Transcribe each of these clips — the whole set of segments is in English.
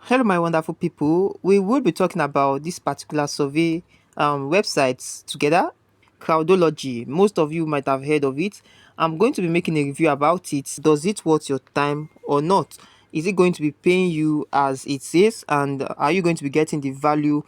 Hello, my wonderful people. We will be talking about this particular survey websites together, Crowdology. Most of you might have heard of it. I'm going to be making a review about it. Does it worth your time or not? Is it going to be paying you as it says? And are you going to be getting the value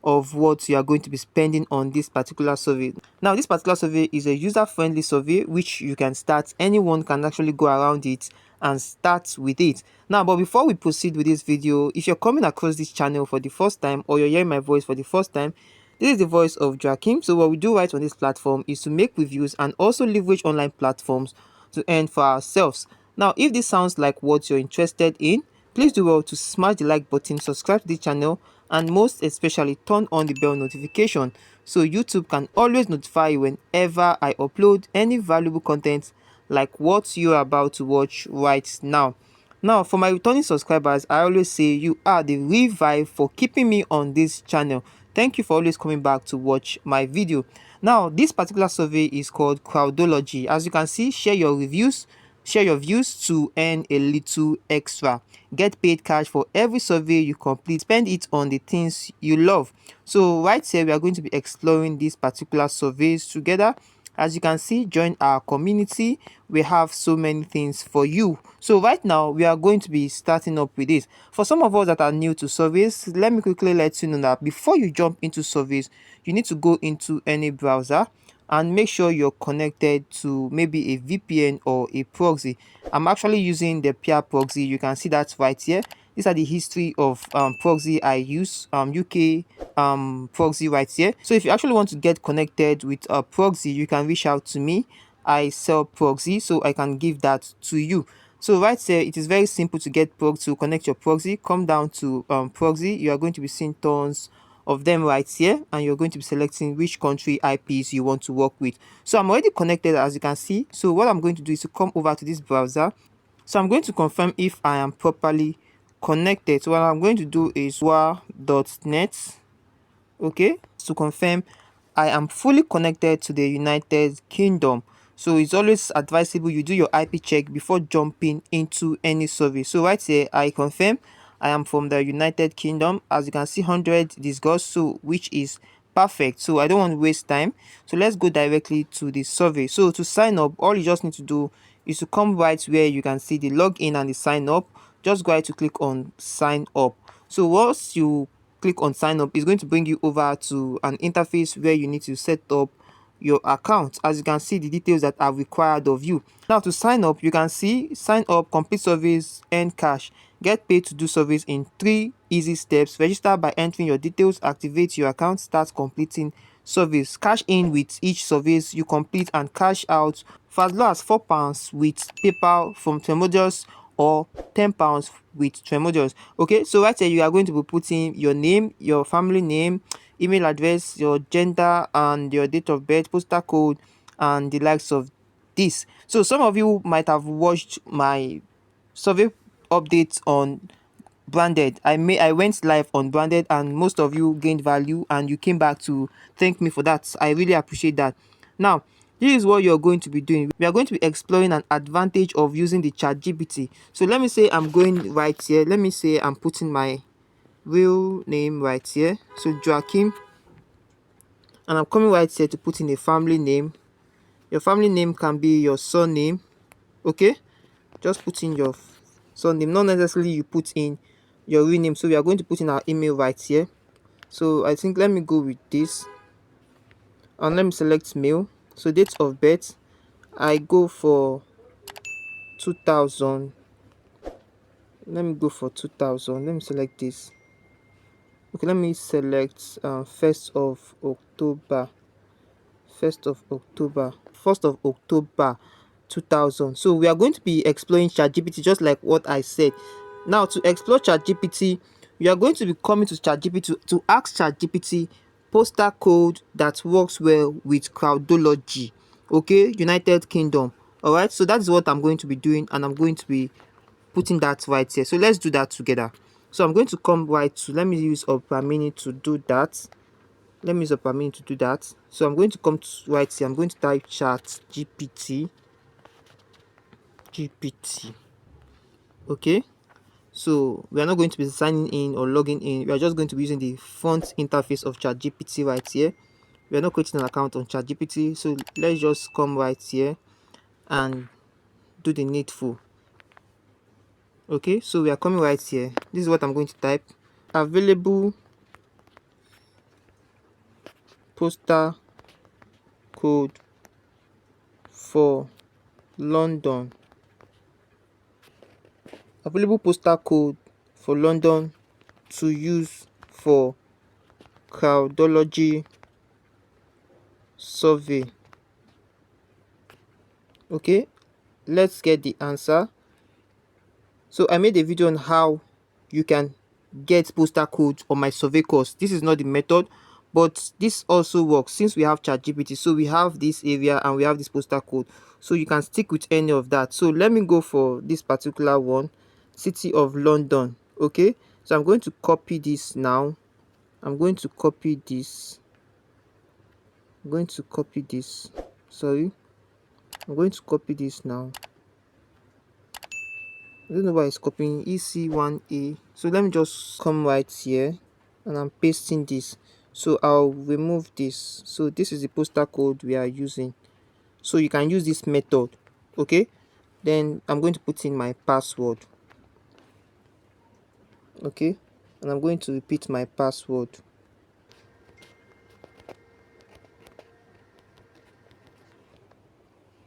of what you are going to be spending on this particular survey? Now, this particular survey is a user-friendly survey which you can start. Anyone can actually go around it and start with it. Now, but before we proceed with this video, if you're coming across this channel for the first time or you're hearing my voice for the first time, this is the voice of Joachim. So what we do right on this platform is to make reviews and also leverage online platforms to earn for ourselves. Now, if this sounds like what you're interested in, please do well to smash the like button, subscribe to the channel, and most especially turn on the bell notification so YouTube can always notify you whenever I upload any valuable content like what you're about to watch right now. Now, for my returning subscribers, I always say you are the real vibe for keeping me on this channel. Thank you for always coming back to watch my video. Now, this particular survey is called Crowdology. As you can see, share your reviews, share your views to earn a little extra. Get paid cash for every survey you complete. Spend it on the things you love. So right here, we are going to be exploring these particular surveys together. As you can see, join our community. We have so many things for you. So right now we are going to be starting up with this. For some of us that are new to surveys, let me quickly let you know that before you jump into surveys, you need to go into any browser and make sure you're connected to maybe a VPN or a proxy. I'm actually using the peer proxy. You can see that right here. These are the history of proxy I use, UK proxy right here. So if you actually want to get connected with a proxy, you can reach out to me. I sell proxy, so I can give that to you. So right here, it is very simple to get proxy, to connect your proxy. Come down to proxy. You are going to be seeing tons of them right here, and you're going to be selecting which country IPs you want to work with. So I'm already connected, as you can see. So what I'm going to do is to come over to this browser. So I'm going to confirm if I am properly connected. So what I'm going to do is wa.net. Okay, to confirm I am fully connected to the United Kingdom. So it's always advisable you do your IP check before jumping into any survey. So right here, I confirm I am from the United Kingdom. As you can see, 100 discussed, so which is perfect. So I don't want to waste time. So let's go directly to the survey. So to sign up, all you just need to do is to come right where you can see the login and the sign up. Just go ahead to click on sign up. So once you click on sign up, it's going to bring you over to an interface where you need to set up your account. As you can see, the details that are required of you. Now to sign up, you can see sign up, complete surveys, earn cash, get paid to do surveys in 3 easy steps. Register by entering your details, activate your account, start completing surveys, cash in with each surveys you complete, and cash out for as low as £4 with PayPal from Tremodious or £10 with Tremodious. Okay, so right here you are going to be putting your name, your family name, email address, your gender, and your date of birth, postal code, and the likes of this. So some of you might have watched my survey updates on branded. I went live on branded, and most of you gained value and you came back to thank me for that. I really appreciate that. Now this is what you're going to be doing. We are going to be exploring an advantage of using the ChatGPT. So let me say I'm going right here. Let me say I'm putting my real name right here, so Joachim, and I'm coming right here to put in a family name. Your family name can be your surname. Okay, just put in your surname, not necessarily you put in your real name. So we are going to put in our email right here. So I think let me go with this, and let me select mail. So date of birth, I go for 2000. Let me go for 2000. Let me select this. Okay, let me select 1st of October. 1st of October. 1st of October 2000. So we are going to be exploring ChatGPT just like what I said. Now to explore ChatGPT, you are going to be coming to ChatGPT to ask ChatGPT postal code that works well with Crowdology. Okay, United Kingdom. All right, so that's what I'm going to be doing, and I'm going to be putting that right here. So let's do that together. So I'm going to come right to, let me use Opera Mini to do that. Let me use Opera Mini to do that. So I'm going to come to right here. I'm going to type chat GPT. Okay, So we are not going to be signing in or logging in. We are just going to be using the front interface of ChatGPT right here. We are not creating an account on ChatGPT. So let's just come right here and do the needful. Okay, so we are coming right here. This is what I'm going to type. Available postal code for London. Available postal code for London to use for Crowdology survey. Okay, let's get the answer. So I made a video on how you can get postal codes on my survey course. This is not the method, but this also works since we have ChatGPT. So we have this area and we have this postal code. So you can stick with any of that. So let me go for this particular one, City of London. Okay, so I'm going to copy this now. I'm going to copy this. I'm going to copy this. Sorry, I'm going to copy this now. I don't know why it's copying EC1A. So let me just come right here and I'm pasting this. So I'll remove this. So this is the postal code we are using. So you can use this method. Okay. Then I'm going to put in my password. Okay. And I'm going to repeat my password.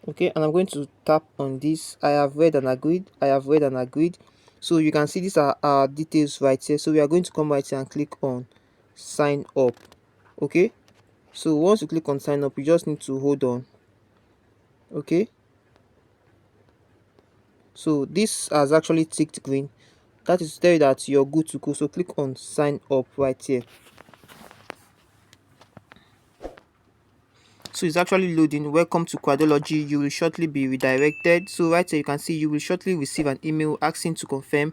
Okay, and I'm going to tap on this. I have read and agreed. I have read and agreed. So you can see these are our details right here. So we are going to come right here and click on sign up. Okay, so once you click on sign up, you just need to hold on. Okay, so this has actually ticked green. That is to tell you that you're good to go. So click on sign up right here. So it's actually loading. Welcome to Crowdology. You will shortly be redirected. So right here you can see you will shortly receive an email asking to confirm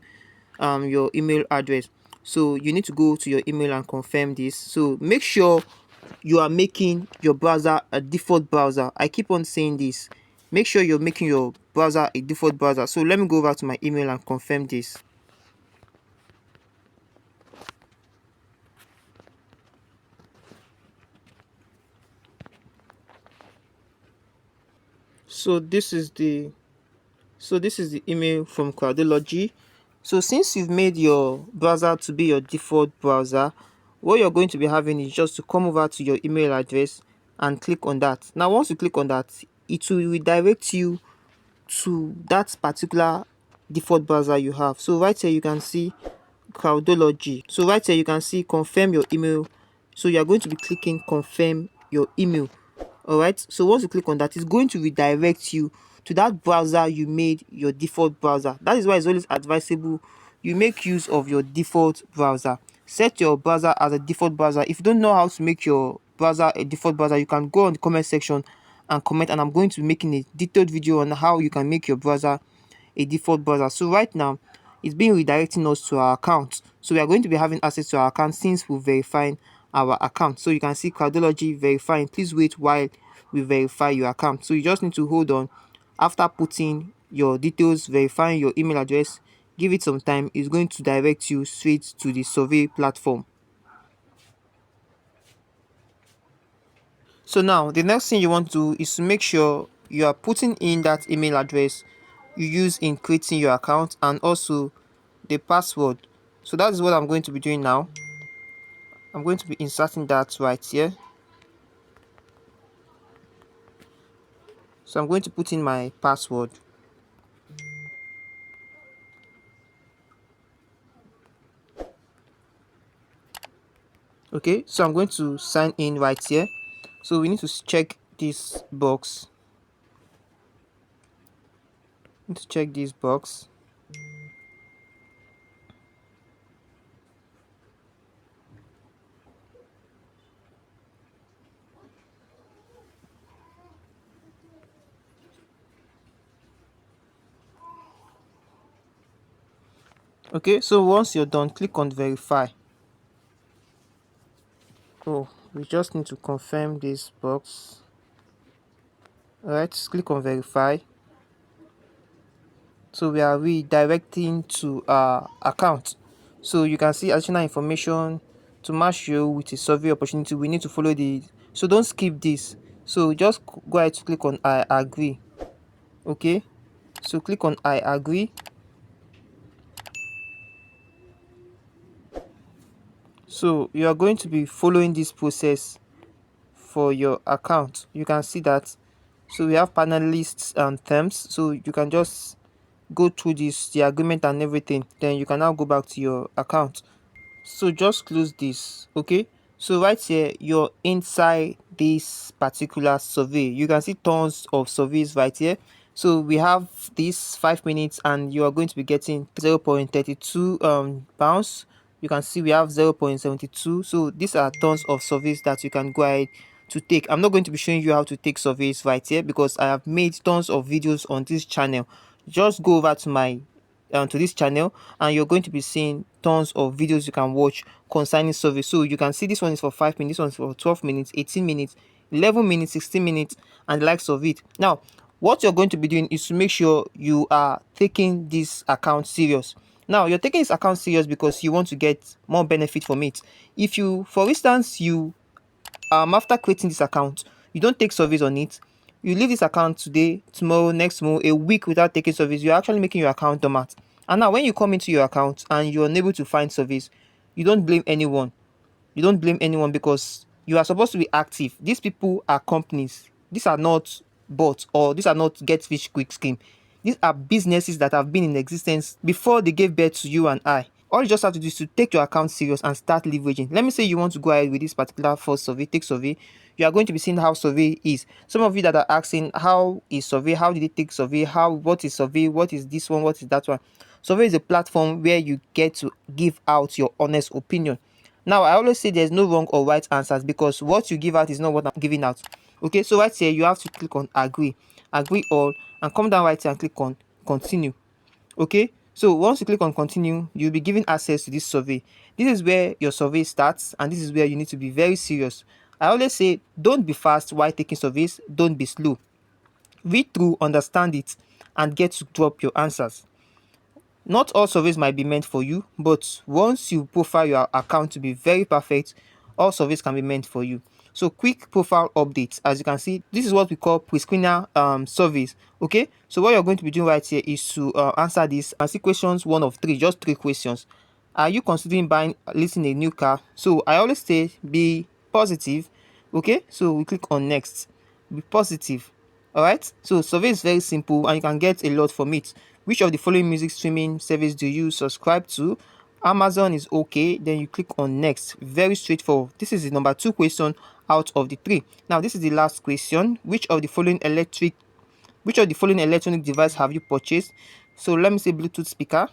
your email address. So you need to go to your email and confirm this. So make sure you are making your browser a default browser. I keep on saying this. Make sure you're making your browser a default browser. So let me go over to my email and confirm this. So this is the email from Crowdology. So since you've made your browser to be your default browser, what you're going to be having is just to come over to your email address and click on that. Now once you click on that, it will redirect you to that particular default browser you have. So right here you can see Crowdology. So right here you can see confirm your email. So you are going to be clicking confirm your email. All right, so once you click on that, it's going to redirect you to that browser you made your default browser. That is why it's always advisable you make use of your default browser. Set your browser as a default browser. If you don't know how to make your browser a default browser, you can go on the comment section and comment, and I'm going to be making a detailed video on how you can make your browser a default browser. So right now it's been redirecting us to our account. So we are going to be having access to our account since we're verifying our account. So you can see Crowdology verifying. Please wait while we verify your account. So you just need to hold on. After putting your details, verifying your email address, give it some time. It's going to direct you straight to the survey platform. So now the next thing you want to do is to make sure you are putting in that email address you use in creating your account and also the password. So that is what I'm going to be doing now. I'm going to be inserting that right here. So I'm going to put in my password. Okay, so I'm going to sign in right here. So we need to check this box. Need to check this box. Okay, so once you're done, click on verify. Oh, we just need to confirm this box. Alright, click on verify. So we are redirecting to our account. So you can see additional information to match you with a survey opportunity. We need to follow the, so don't skip this. So just go ahead to click on I agree. Okay, so click on I agree. So you are going to be following this process for your account. You can see that. So we have panelists and terms, so you can just go through this, the agreement and everything. Then you can now go back to your account. So just close this. Okay, so right here you're inside this particular survey. You can see tons of surveys right here. So we have this 5 minutes and you are going to be getting 0.32 pounds. You can see we have 0.72. So these are tons of surveys that you can go ahead to take. I'm not going to be showing you how to take surveys right here because I have made tons of videos on this channel. Just go over to my to this channel and you're going to be seeing tons of videos you can watch concerning surveys. So you can see this one is for 5 minutes, this one is for 12 minutes, 18 minutes, 11 minutes, 16 minutes, and the likes of it. Now what you're going to be doing is to make sure you are taking this account serious. Now you're taking this account serious because you want to get more benefit from it. If you, for instance, you after creating this account, you don't take surveys on it, you leave this account today, tomorrow, next tomorrow, a week without taking surveys, you're actually making your account dormant. And now when you come into your account and you're unable to find surveys, you don't blame anyone. You don't blame anyone because you are supposed to be active. These people are companies. These are not bots, or these are not get fish quick scheme. These are businesses that have been in existence before they gave birth to you and I. All you just have to do is to take your account serious and start leveraging. Let me say you want to go ahead with this particular first survey, take survey. You are going to be seeing how survey is. Some of you that are asking how is survey, how did they take survey, what is survey, what is this one, what is that one. Survey is a platform where you get to give out your honest opinion. Now I always say there's no wrong or right answers because what you give out is not what I'm giving out. Okay, so right here you have to click on agree all, and come down right here and click on continue. Okay, so once you click on continue, you'll be given access to this survey. This is where your survey starts and this is where you need to be very serious. I always say don't be fast while taking surveys, don't be slow. Read through, understand it, and get to drop your answers. Not all surveys might be meant for you, but once you profile your account to be very perfect, all surveys can be meant for you. So quick profile updates. As you can see, this is what we call pre-screener surveys. Okay, so what you're going to be doing right here is to answer this and see questions 1 of 3, just 3 questions. Are you considering buying, leasing a new car? So I always say be positive. Okay, so we click on next. Be positive. All right, so survey is very simple and you can get a lot from it. Which of the following music streaming service do you subscribe to? Amazon is okay, then you click on next. Very straightforward. This is the number 2 question out of the 3. Now this is the last question. Which of the following electronic device have you purchased? So let me say Bluetooth speaker.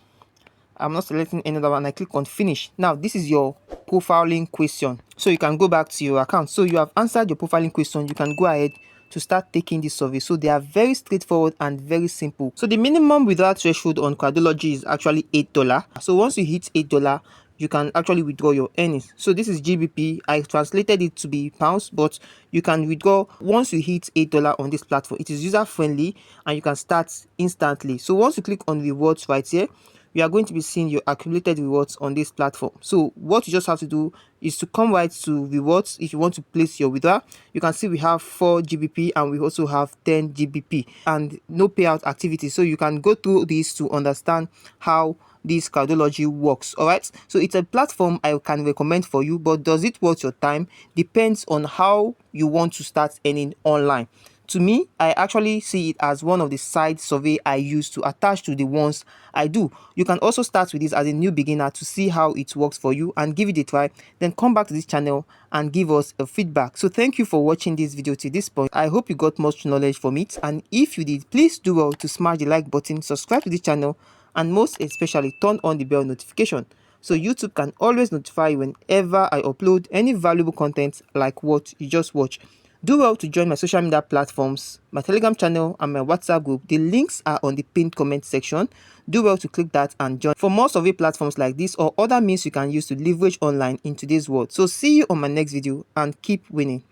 I'm not selecting another one. I click on finish. Now this is your profiling question, so you can go back to your account. So you have answered your profiling question, you can go ahead to start taking this survey. So they are very straightforward and very simple. So the minimum without threshold on Crowdology is actually $8. So once you hit $8, you can actually withdraw your earnings. So this is GBP. I translated it to be pounds, but you can withdraw once you hit $8 on this platform. It is user friendly and you can start instantly. So once you click on rewards right here, you are going to be seeing your accumulated rewards on this platform. So what you just have to do is to come right to rewards. If you want to place your withdrawal, you can see we have 4 GBP and we also have 10 GBP and no payout activity. So you can go through this to understand how this Crowdology works. All right, so it's a platform I can recommend for you, but does it worth your time? Depends on how you want to start earning online. To me, I actually see it as one of the side survey I use to attach to the ones I do. You can also start with this as a new beginner to see how it works for you and give it a try. Then come back to this channel and give us a feedback. So thank you for watching this video to this point. I hope you got much knowledge from it. And if you did, please do well to smash the like button, subscribe to this channel, and most especially turn on the bell notification so YouTube can always notify you whenever I upload any valuable content like what you just watched. Do well to join my social media platforms, my Telegram channel and my WhatsApp group. The links are on the pinned comment section. Do well to click that and join for more survey platforms like this or other means you can use to leverage online in today's world. So see you on my next video and keep winning.